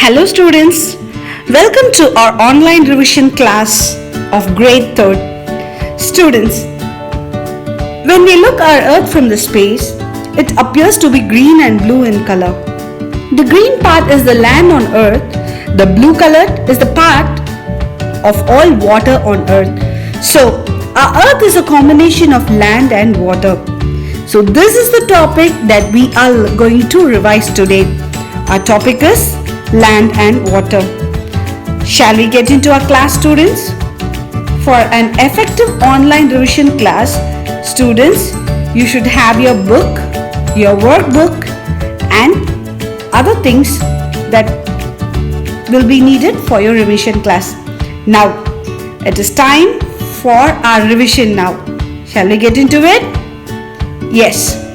Hello students, welcome to our online revision class of grade 3rd. Students, when we look our earth from the space, it appears to be green and blue in color. The green part is the land on earth, the blue color is the part of all water on earth. So, our earth is a combination of land and water. So, this is the topic that we are going to revise today. Our topic is land and water. Shall we get into our class, students? For an effective online revision class, students, you should have your book, your workbook and other things that will be needed for your revision class. Now, it is time for our revision now. Shall we get into it? Yes.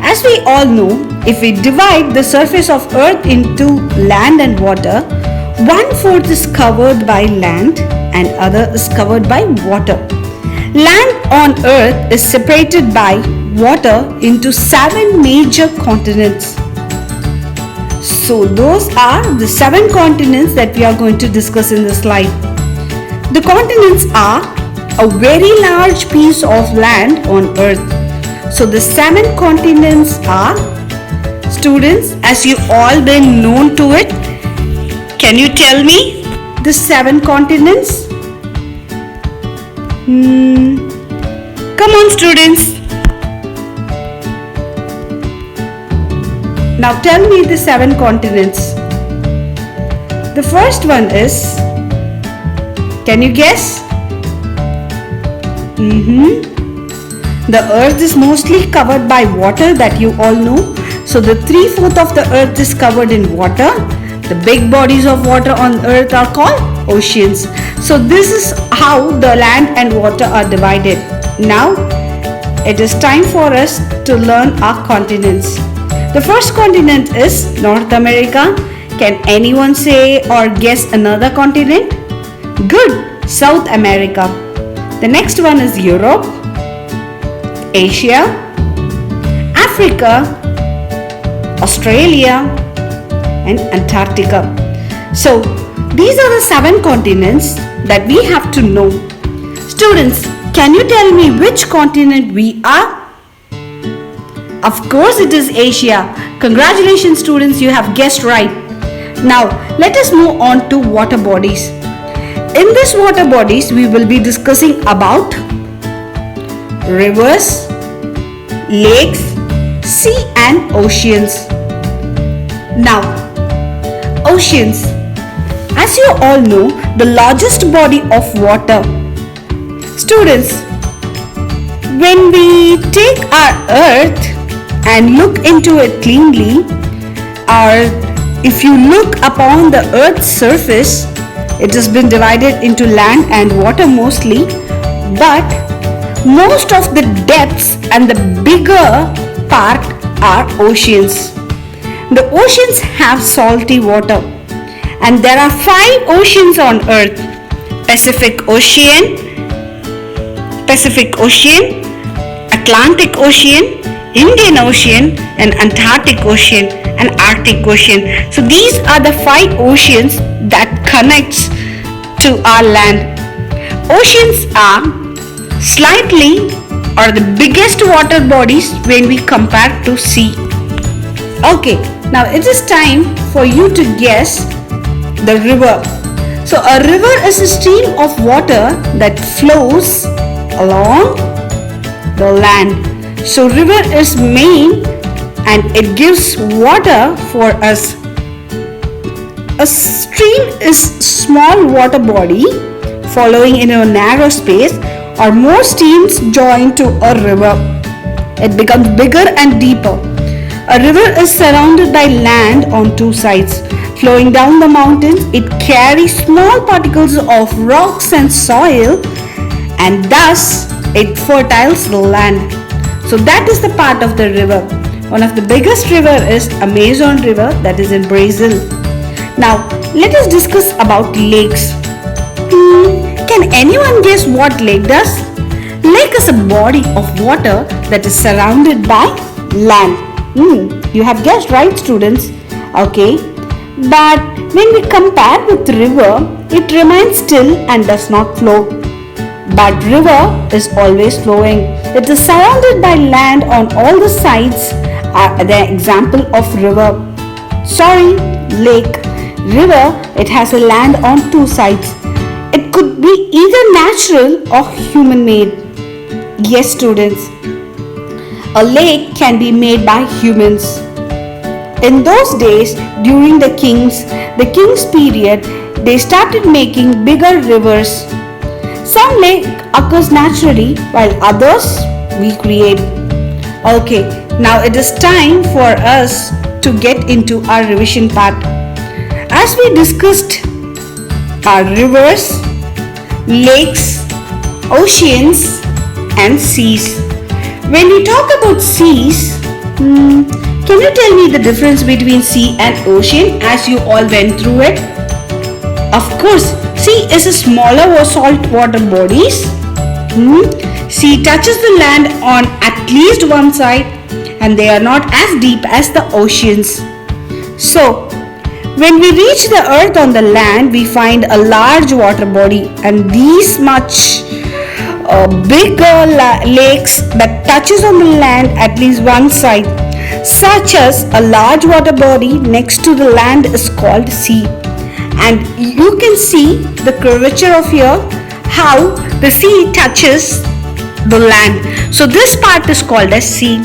As we all know, if we divide the surface of earth into land and water, 1/4 is covered by land and other is covered by water. Land on earth is separated by water into 7 major continents. So those are the 7 continents that we are going to discuss in this slide. The continents are a very large piece of land on earth. So the 7 continents are, students, as you all been known to it, can you tell me the 7 continents? Come on, students. Now tell me the 7 continents. The first one is, can you guess? The earth is mostly covered by water, that you all know. So the 3/4 of the earth is covered in water. The big bodies of water on earth are called oceans. So this is how the land and water are divided. Now it is time for us to learn our continents. The first continent is North America. Can anyone say or guess another continent? Good, South America. The next one is Europe, Asia, Africa, Australia and Antarctica. So these are the 7 continents that we have to know. Students, can you tell me which continent we are? Of course it is Asia. Congratulations students, you have guessed right. Now let us move on to water bodies. In this water bodies we will be discussing about rivers, lakes, sea and oceans. Now, oceans. As you all know, the largest body of water. Students, when we take our earth and look into it cleanly, or if you look upon the earth's surface, it has been divided into land and water mostly, but most of the depths and the bigger part are oceans. The oceans have salty water and there are 5 oceans on earth: Pacific Ocean, Atlantic Ocean, Indian Ocean and Antarctic Ocean and Arctic Ocean. So these are the 5 oceans that connects to our land. Oceans are slightly or the biggest water bodies when we compare to sea. Okay, now it is time for you to guess the river. So a river is a stream of water that flows along the land. So river is main and it gives water for us. A stream is small water body following in a narrow space, or more streams join to a river. It becomes bigger and deeper. A river is surrounded by land on 2 sides. Flowing down the mountains, it carries small particles of rocks and soil and thus it fertiles the land. So that is the part of the river. One of the biggest river is Amazon River, that is in Brazil. Now let us discuss about lakes. Can anyone guess what lake does? Lake is a body of water that is surrounded by land. You have guessed right, students. Okay. But when we compare with river, it remains still and does not flow. But river is always flowing. It is surrounded by land on all the sides. The example of river. Sorry, lake. River, it has a land on two sides. It could be either natural or human made. Yes, students. A lake can be made by humans. In those days, during the king's period, they started making bigger rivers. Some lake occurs naturally while others we create. Okay, now it is time for us to get into our revision part. As we discussed our rivers, lakes, oceans and seas. When we talk about seas, can you tell me the difference between sea and ocean as you all went through it? Of course, sea is a smaller or salt water bodies. Sea touches the land on at least one side and they are not as deep as the oceans. So, when we reach the earth on the land, we find a large water body and these much bigger lakes that touches on the land at least one side, such as a large water body next to the land is called sea. And you can see the curvature of here, how the sea touches the land. So this part is called as sea.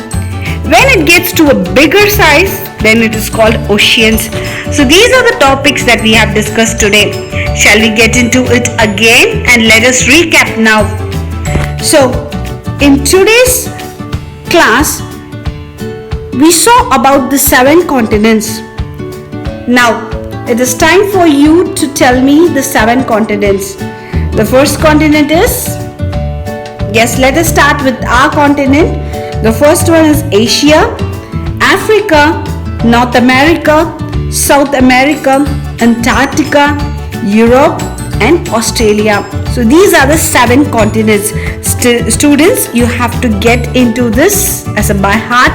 When it gets to a bigger size, then it is called oceans. So these are the topics that we have discussed today. Shall we get into it again and let us recap now? So in today's class, we saw about the 7 continents. Now it is time for you to tell me the 7 continents. The first continent is, yes, let us start with our continent. The first one is Asia, Africa, North America, South America, Antarctica, Europe and Australia. So these are the 7 continents. Students, you have to get into this as a by heart.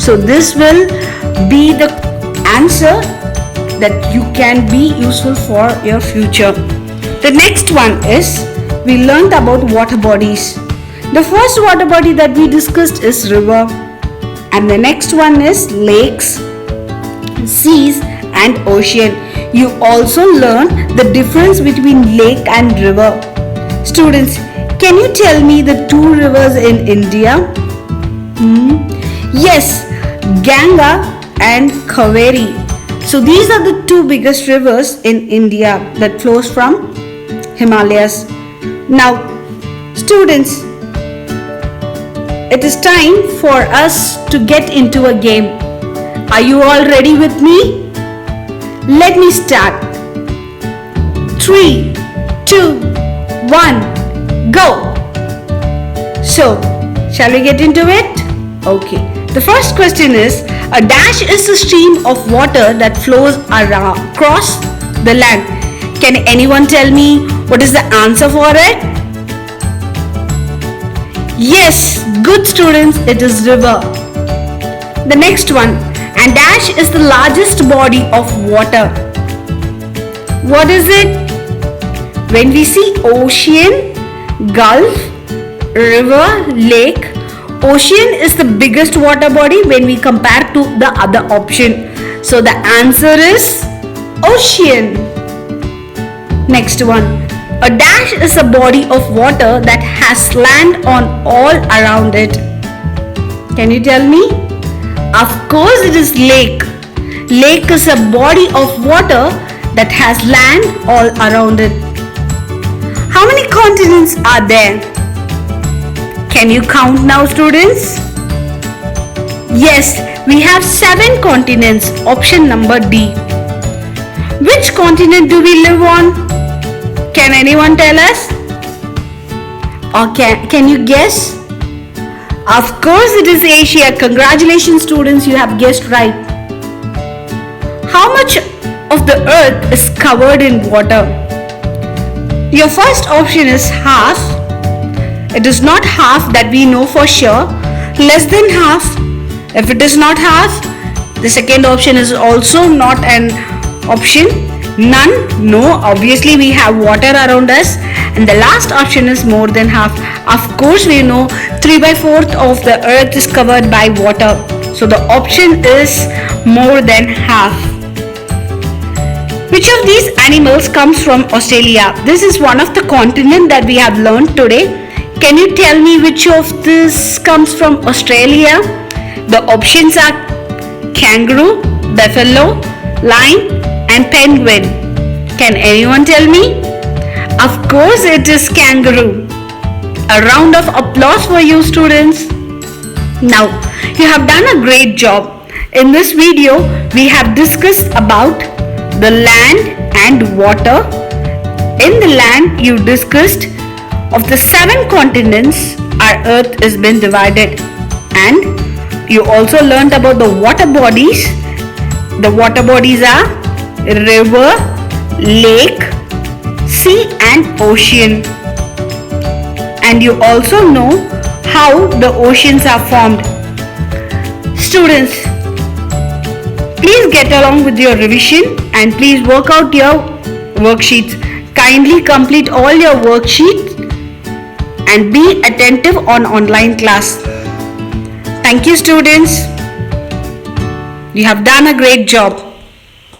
So this will be the answer that you can be useful for your future. The next one is, we learned about water bodies. The first water body that we discussed is river, and the next one is lakes, seas and ocean. You also learned the difference between lake and river. Students, can you tell me the 2 rivers in India? Yes, Ganga and Kaveri. So these are the 2 biggest rivers in India that flows from Himalayas. Now, students, it is time for us to get into a game. Are you all ready with me? Let me start. 3, 2, 1, go! So, shall we get into it? Okay. The first question is, a dash is a stream of water that flows across the land. Can anyone tell me what is the answer for it? Yes, good students, it is river. The next one, and dash is the largest body of water. What is it? When we see ocean, gulf, river, lake, ocean is the biggest water body when we compare to the other option. So the answer is ocean. Next one. A dash is a body of water that has land on all around it. Can you tell me? Of course it is lake. Lake is a body of water that has land all around it. How many continents are there? Can you count now, students? Yes, we have 7 continents. Option number D. Which continent do we live on? Can anyone tell us? Or can you guess? Of course it is Asia. Congratulations students, you have guessed right. How much of the earth is covered in water? Your first option is half. It is not half that we know for sure. Less than half. If it is not half, the second option is also not an option? None? No, obviously we have water around us. And the last option is more than half. Of course, we know 3 by 4th of the earth is covered by water. So the option is more than half. Which of these animals comes from Australia? This is one of the continent that we have learned today. Can you tell me which of this comes from Australia? The options are kangaroo, buffalo, lion and penguin. Can anyone tell me? Of course it is kangaroo. A round of applause for you students. Now you have done a great job. In this video we have discussed about the land and water. In the land you discussed of the 7 continents our earth has been divided, and you also learned about the water bodies. The water bodies are river, lake, sea and ocean. And you also know how the oceans are formed. Students, please get along with your revision and please work out your worksheets. Kindly complete all your worksheets and be attentive on online class. Thank you students. You have done a great job.